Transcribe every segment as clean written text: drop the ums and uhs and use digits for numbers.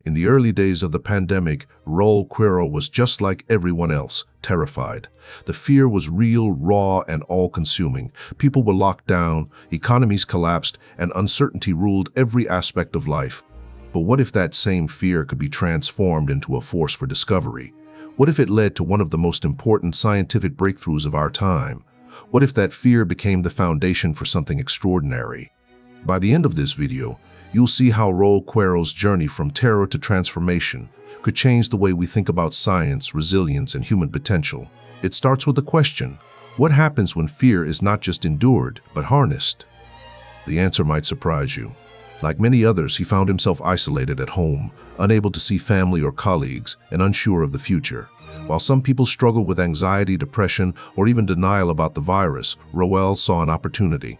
In the early days of the pandemic, Raul Cuero was just like everyone else, terrified. The fear was real, raw, and all-consuming. People were locked down, economies collapsed, and uncertainty ruled every aspect of life. But what if that same fear could be transformed into a force for discovery? What if it led to one of the most important scientific breakthroughs of our time? What if that fear became the foundation for something extraordinary? By the end of this video, you'll see how Raul Cuero's journey from terror to transformation could change the way we think about science, resilience, and human potential. It starts with the question, what happens when fear is not just endured, but harnessed? The answer might surprise you. Like many others, he found himself isolated at home, unable to see family or colleagues, and unsure of the future. While some people struggled with anxiety, depression, or even denial about the virus, Raul saw an opportunity.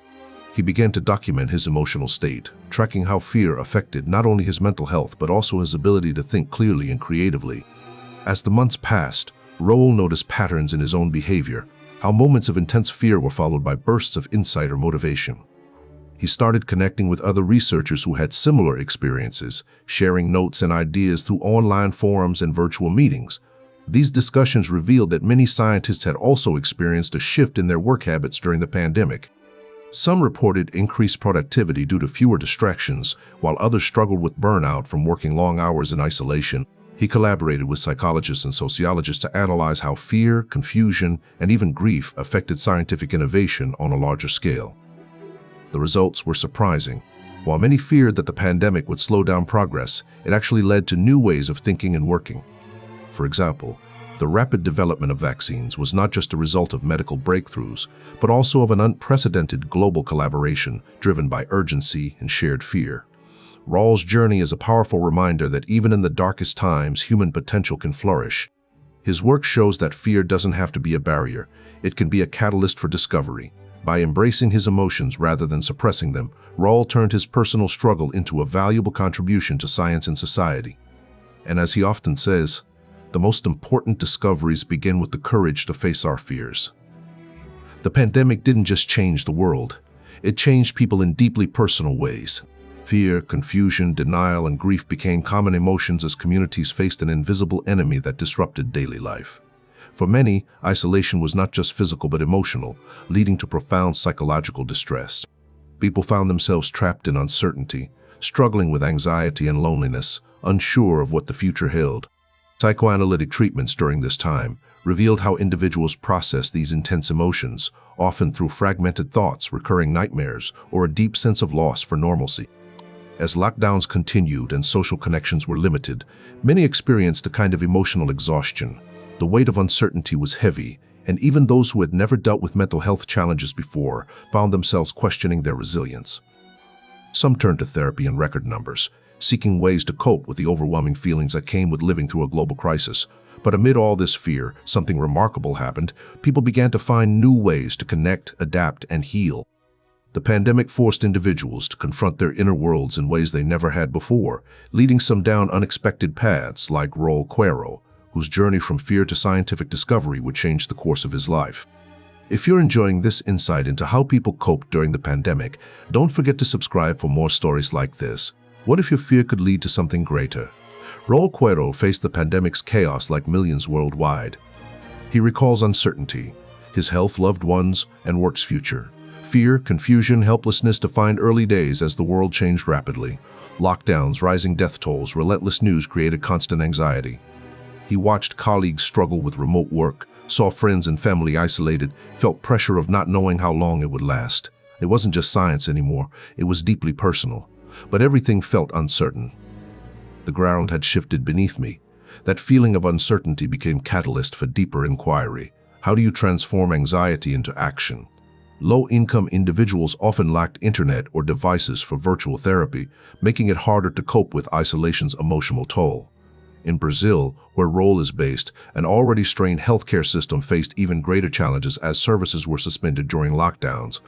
He began to document his emotional state, tracking how fear affected not only his mental health but also his ability to think clearly and creatively. As the months passed, Raul noticed patterns in his own behavior, how moments of intense fear were followed by bursts of insight or motivation. He started connecting with other researchers who had similar experiences, sharing notes and ideas through online forums and virtual meetings. These discussions revealed that many scientists had also experienced a shift in their work habits during the pandemic. Some reported increased productivity due to fewer distractions, while others struggled with burnout from working long hours in isolation. He collaborated with psychologists and sociologists to analyze how fear, confusion, and even grief affected scientific innovation on a larger scale. The results were surprising. While many feared that the pandemic would slow down progress, it actually led to new ways of thinking and working. For example, the rapid development of vaccines was not just a result of medical breakthroughs, but also of an unprecedented global collaboration driven by urgency and shared fear. Raul's journey is a powerful reminder that even in the darkest times, human potential can flourish. His work shows that fear doesn't have to be a barrier. It can be a catalyst for discovery. By embracing his emotions rather than suppressing them, Raul turned his personal struggle into a valuable contribution to science and society. And as he often says, the most important discoveries begin with the courage to face our fears. The pandemic didn't just change the world. It changed people in deeply personal ways. Fear, confusion, denial, and grief became common emotions as communities faced an invisible enemy that disrupted daily life. For many, isolation was not just physical but emotional, leading to profound psychological distress. People found themselves trapped in uncertainty, struggling with anxiety and loneliness, unsure of what the future held. Psychoanalytic treatments during this time revealed how individuals process these intense emotions, often through fragmented thoughts, recurring nightmares, or a deep sense of loss for normalcy. As lockdowns continued and social connections were limited, many experienced a kind of emotional exhaustion. The weight of uncertainty was heavy, and even those who had never dealt with mental health challenges before found themselves questioning their resilience. Some turned to therapy in record numbers, seeking ways to cope with the overwhelming feelings that came with living through a global crisis. But amid all this fear, something remarkable happened. People began to find new ways to connect, adapt, and heal. The pandemic forced individuals to confront their inner worlds in ways they never had before, leading some down unexpected paths like Raul Cuero, whose journey from fear to scientific discovery would change the course of his life. If you're enjoying this insight into how people coped during the pandemic, don't forget to subscribe for more stories like this. What if your fear could lead to something greater? Raul Cuero faced the pandemic's chaos like millions worldwide. He recalls uncertainty, his health, loved ones, and work's future. Fear, confusion, helplessness defined early days as the world changed rapidly. Lockdowns, rising death tolls, relentless news created constant anxiety. He watched colleagues struggle with remote work, saw friends and family isolated, felt pressure of not knowing how long it would last. It wasn't just science anymore, it was deeply personal. But everything felt uncertain. The ground had shifted beneath me. That feeling of uncertainty became catalyst for deeper inquiry. How do you transform anxiety into action? Low-income individuals often lacked internet or devices for virtual therapy, making it harder to cope with isolation's emotional toll. In Brazil, where Raul is based, an already strained healthcare system faced even greater challenges as services were suspended during lockdowns.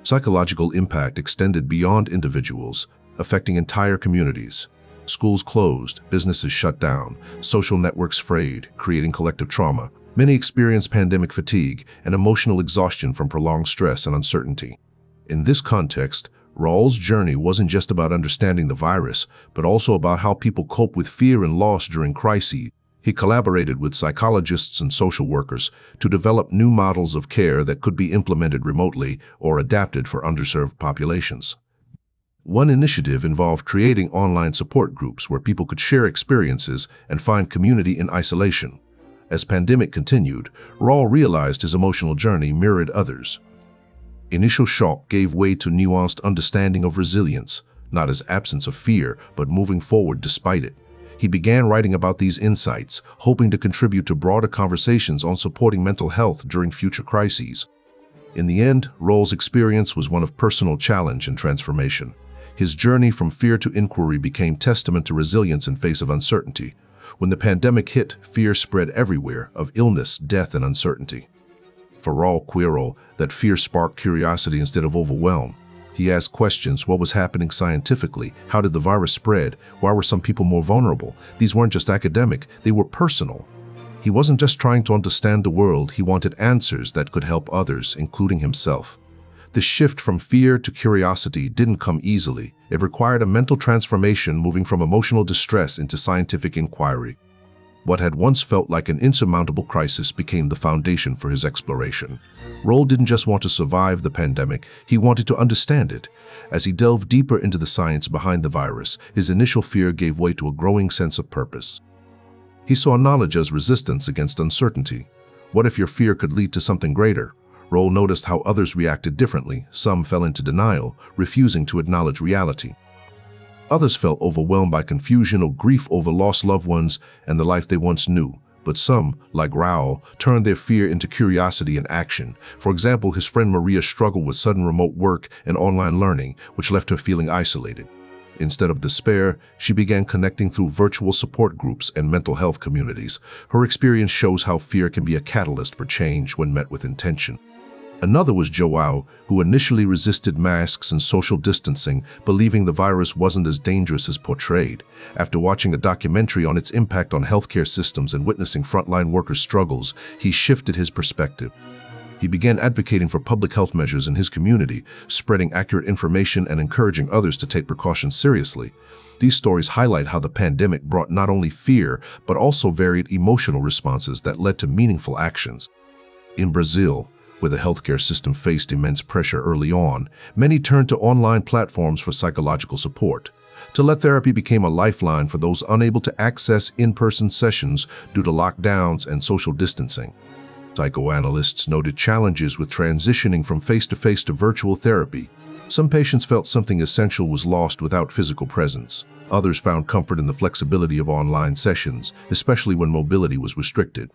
Psychological impact extended beyond individuals, affecting entire communities. Schools closed, businesses shut down, social networks frayed, creating collective trauma. Many experienced pandemic fatigue and emotional exhaustion from prolonged stress and uncertainty. In this context, Raul's journey wasn't just about understanding the virus, but also about how people cope with fear and loss during crises. He collaborated with psychologists and social workers to develop new models of care that could be implemented remotely or adapted for underserved populations. One initiative involved creating online support groups where people could share experiences and find community in isolation. As pandemic continued, Raul realized his emotional journey mirrored others. Initial shock gave way to nuanced understanding of resilience, not as absence of fear, but moving forward despite it. He began writing about these insights, hoping to contribute to broader conversations on supporting mental health during future crises. In the end, Raul's experience was one of personal challenge and transformation. His journey from fear to inquiry became testament to resilience in face of uncertainty. When the pandemic hit, fear spread everywhere, of illness, death, and uncertainty. For Raul Cuero, that fear sparked curiosity instead of overwhelm. He asked questions: what was happening scientifically? How did the virus spread? Why were some people more vulnerable? These weren't just academic, they were personal. He wasn't just trying to understand the world, he wanted answers that could help others, including himself. This shift from fear to curiosity didn't come easily. It required a mental transformation, moving from emotional distress into scientific inquiry. What had once felt like an insurmountable crisis became the foundation for his exploration. Raul didn't just want to survive the pandemic, he wanted to understand it. As he delved deeper into the science behind the virus, his initial fear gave way to a growing sense of purpose. He saw knowledge as resistance against uncertainty. What if your fear could lead to something greater? Raul noticed how others reacted differently. Some fell into denial, refusing to acknowledge reality. Others felt overwhelmed by confusion or grief over lost loved ones and the life they once knew. But some, like Raul, turned their fear into curiosity and action. For example, his friend Maria struggled with sudden remote work and online learning, which left her feeling isolated. Instead of despair, she began connecting through virtual support groups and mental health communities. Her experience shows how fear can be a catalyst for change when met with intention. Another was Joao, who initially resisted masks and social distancing, believing the virus wasn't as dangerous as portrayed. After watching a documentary on its impact on healthcare systems and witnessing frontline workers' struggles, he shifted his perspective. He began advocating for public health measures in his community, spreading accurate information and encouraging others to take precautions seriously. These stories highlight how the pandemic brought not only fear, but also varied emotional responses that led to meaningful actions. In Brazil, where the healthcare system faced immense pressure early on, many turned to online platforms for psychological support. Teletherapy became a lifeline for those unable to access in-person sessions due to lockdowns and social distancing. Psychoanalysts noted challenges with transitioning from face-to-face to virtual therapy. Some patients felt something essential was lost without physical presence. Others found comfort in the flexibility of online sessions, especially when mobility was restricted.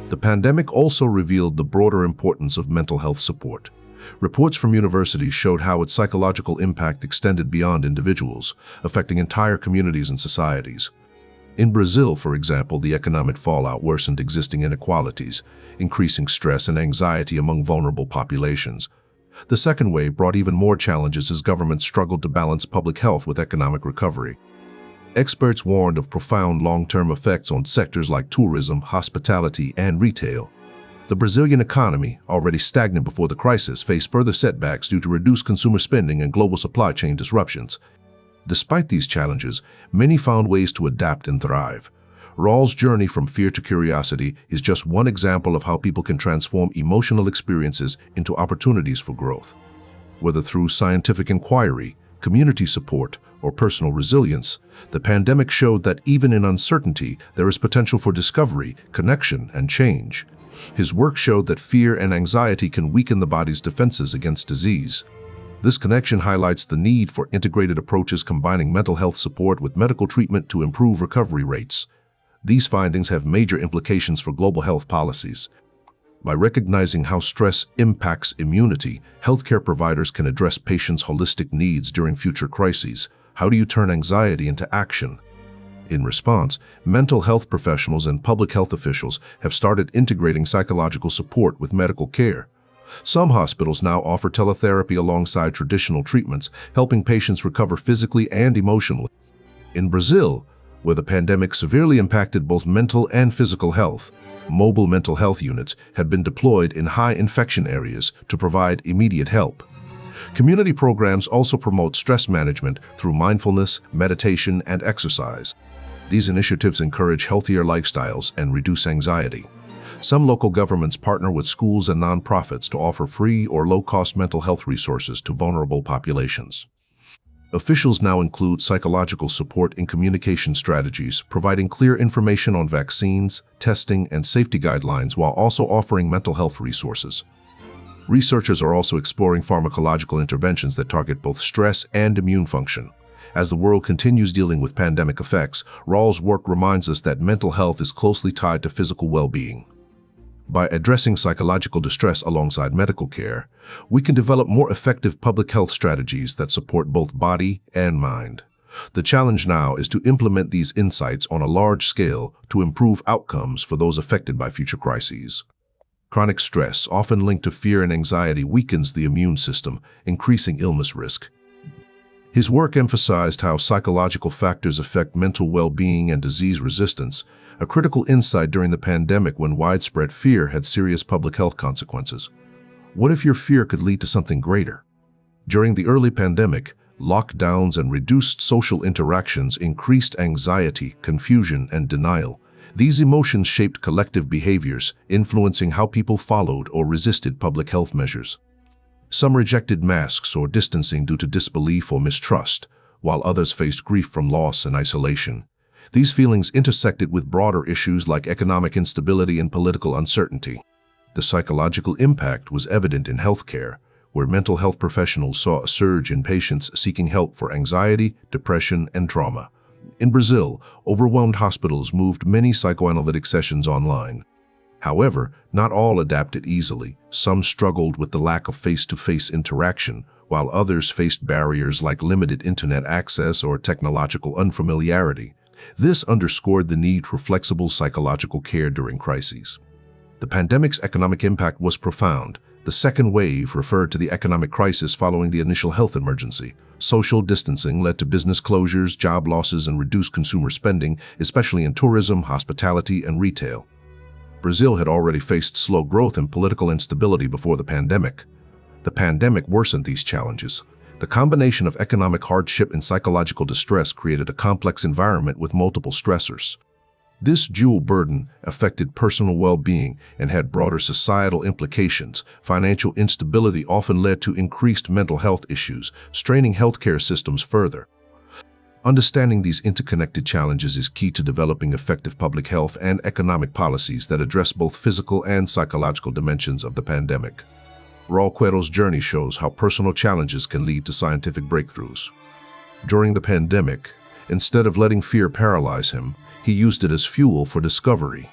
The pandemic also revealed the broader importance of mental health support. Reports from universities showed how its psychological impact extended beyond individuals, affecting entire communities and societies. In Brazil, for example, the economic fallout worsened existing inequalities, increasing stress and anxiety among vulnerable populations. The second wave brought even more challenges as governments struggled to balance public health with economic recovery. Experts warned of profound long-term effects on sectors like tourism, hospitality, and retail. The Brazilian economy, already stagnant before the crisis, faced further setbacks due to reduced consumer spending and global supply chain disruptions. Despite these challenges, many found ways to adapt and thrive. Raul's journey from fear to curiosity is just one example of how people can transform emotional experiences into opportunities for growth. Whether through scientific inquiry, community support, or personal resilience, the pandemic showed that even in uncertainty, there is potential for discovery, connection, and change. His work showed that fear and anxiety can weaken the body's defenses against disease. This connection highlights the need for integrated approaches combining mental health support with medical treatment to improve recovery rates. These findings have major implications for global health policies. By recognizing how stress impacts immunity, healthcare providers can address patients' holistic needs during future crises. How do you turn anxiety into action? In response, mental health professionals and public health officials have started integrating psychological support with medical care. Some hospitals now offer teletherapy alongside traditional treatments, helping patients recover physically and emotionally. In Brazil, where the pandemic severely impacted both mental and physical health, mobile mental health units have been deployed in high infection areas to provide immediate help. Community programs also promote stress management through mindfulness, meditation, and exercise. These initiatives encourage healthier lifestyles and reduce anxiety. Some local governments partner with schools and nonprofits to offer free or low-cost mental health resources to vulnerable populations. Officials now include psychological support in communication strategies, providing clear information on vaccines, testing, and safety guidelines while also offering mental health resources. Researchers are also exploring pharmacological interventions that target both stress and immune function. As the world continues dealing with pandemic effects, Raul's work reminds us that mental health is closely tied to physical well-being. By addressing psychological distress alongside medical care, we can develop more effective public health strategies that support both body and mind. The challenge now is to implement these insights on a large scale to improve outcomes for those affected by future crises. Chronic stress, often linked to fear and anxiety, weakens the immune system, increasing illness risk. His work emphasized how psychological factors affect mental well-being and disease resistance, a critical insight during the pandemic when widespread fear had serious public health consequences. What if your fear could lead to something greater? During the early pandemic, lockdowns and reduced social interactions increased anxiety, confusion, and denial. These emotions shaped collective behaviors, influencing how people followed or resisted public health measures. Some rejected masks or distancing due to disbelief or mistrust, while others faced grief from loss and isolation. These feelings intersected with broader issues like economic instability and political uncertainty. The psychological impact was evident in healthcare, where mental health professionals saw a surge in patients seeking help for anxiety, depression, and trauma. In Brazil, overwhelmed hospitals moved many psychoanalytic sessions online. However, not all adapted easily. Some struggled with the lack of face-to-face interaction, while others faced barriers like limited internet access or technological unfamiliarity. This underscored the need for flexible psychological care during crises. The pandemic's economic impact was profound. The second wave referred to the economic crisis following the initial health emergency. Social distancing led to business closures, job losses, and reduced consumer spending, especially in tourism, hospitality, and retail. Brazil had already faced slow growth and political instability before the pandemic. The pandemic worsened these challenges. The combination of economic hardship and psychological distress created a complex environment with multiple stressors. This dual burden affected personal well-being and had broader societal implications. Financial instability often led to increased mental health issues, straining healthcare systems further. Understanding these interconnected challenges is key to developing effective public health and economic policies that address both physical and psychological dimensions of the pandemic. Raul Cuero's journey shows how personal challenges can lead to scientific breakthroughs. During the pandemic, instead of letting fear paralyze him, he used it as fuel for discovery.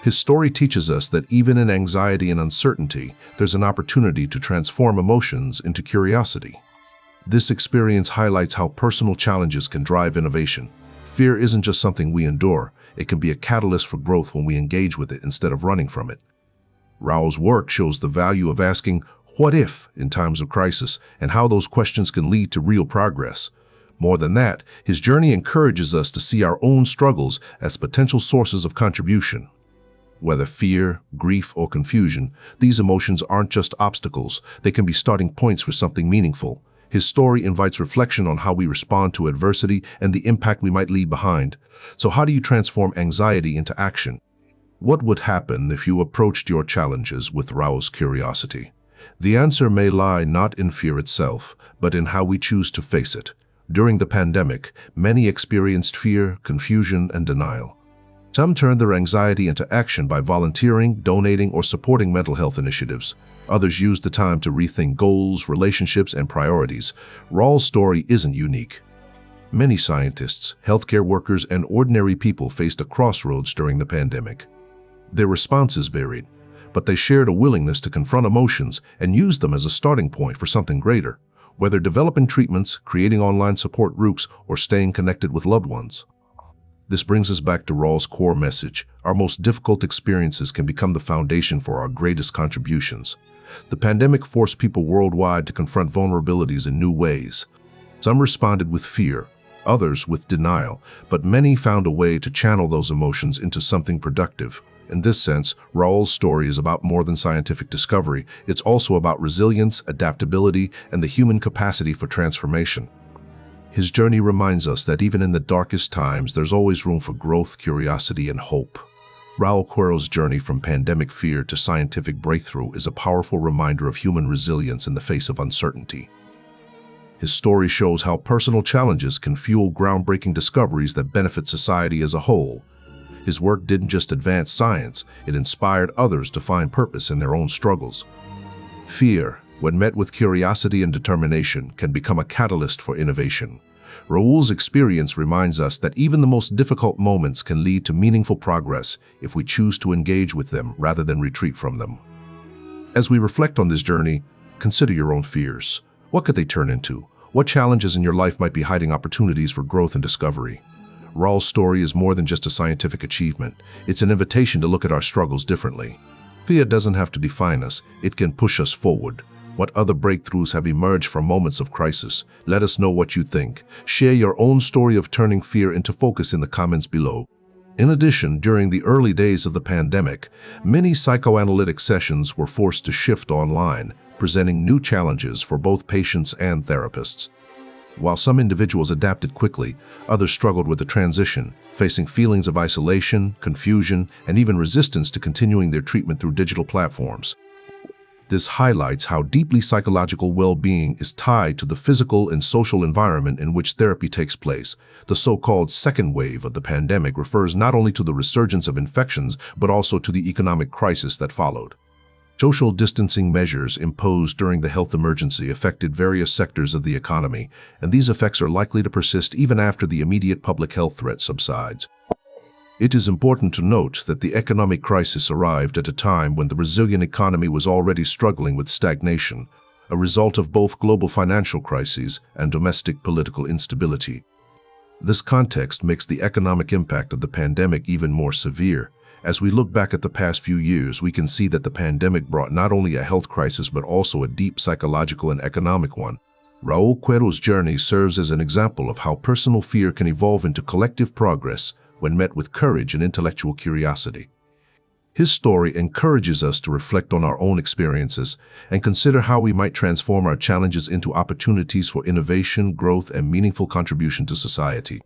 His story teaches us that even in anxiety and uncertainty, there's an opportunity to transform emotions into curiosity. This experience highlights how personal challenges can drive innovation. Fear isn't just something we endure, it can be a catalyst for growth when we engage with it instead of running from it. Raul's work shows the value of asking, "What if?" in times of crisis, and how those questions can lead to real progress. More than that, his journey encourages us to see our own struggles as potential sources of contribution. Whether fear, grief, or confusion, these emotions aren't just obstacles, they can be starting points for something meaningful. His story invites reflection on how we respond to adversity and the impact we might leave behind. So how do you transform anxiety into action? What would happen if you approached your challenges with Raul's curiosity? The answer may lie not in fear itself, but in how we choose to face it. During the pandemic, many experienced fear, confusion, and denial. Some turned their anxiety into action by volunteering, donating, or supporting mental health initiatives. Others used the time to rethink goals, relationships, and priorities. Raul's story isn't unique. Many scientists, healthcare workers, and ordinary people faced a crossroads during the pandemic. Their responses varied, but they shared a willingness to confront emotions and use them as a starting point for something greater, whether developing treatments, creating online support groups, or staying connected with loved ones. This brings us back to Raul's core message. Our most difficult experiences can become the foundation for our greatest contributions. The pandemic forced people worldwide to confront vulnerabilities in new ways. Some responded with fear, others with denial, but many found a way to channel those emotions into something productive. In this sense, Raul's story is about more than scientific discovery. It's also about resilience, adaptability, and the human capacity for transformation. His journey reminds us that even in the darkest times, there's always room for growth, curiosity, and hope. Raul Cuero's journey from pandemic fear to scientific breakthrough is a powerful reminder of human resilience in the face of uncertainty. His story shows how personal challenges can fuel groundbreaking discoveries that benefit society as a whole. His work didn't just advance science, it inspired others to find purpose in their own struggles. Fear, when met with curiosity and determination, can become a catalyst for innovation. Raul's experience reminds us that even the most difficult moments can lead to meaningful progress if we choose to engage with them rather than retreat from them. As we reflect on this journey, consider your own fears. What could they turn into? What challenges in your life might be hiding opportunities for growth and discovery? Raul's story is more than just a scientific achievement. It's an invitation to look at our struggles differently. Fear doesn't have to define us. It can push us forward. What other breakthroughs have emerged from moments of crisis? Let us know what you think. Share your own story of turning fear into focus in the comments below. In addition, during the early days of the pandemic, many psychoanalytic sessions were forced to shift online, presenting new challenges for both patients and therapists. While some individuals adapted quickly, others struggled with the transition, facing feelings of isolation, confusion, and even resistance to continuing their treatment through digital platforms. This highlights how deeply psychological well-being is tied to the physical and social environment in which therapy takes place. The so-called second wave of the pandemic refers not only to the resurgence of infections, but also to the economic crisis that followed. Social distancing measures imposed during the health emergency affected various sectors of the economy, and these effects are likely to persist even after the immediate public health threat subsides. It is important to note that the economic crisis arrived at a time when the resilient economy was already struggling with stagnation, a result of both global financial crises and domestic political instability. This context makes the economic impact of the pandemic even more severe. As we look back at the past few years, we can see that the pandemic brought not only a health crisis but also a deep psychological and economic one. Raul Cuero's journey serves as an example of how personal fear can evolve into collective progress when met with courage and intellectual curiosity. His story encourages us to reflect on our own experiences and consider how we might transform our challenges into opportunities for innovation, growth, and meaningful contribution to society.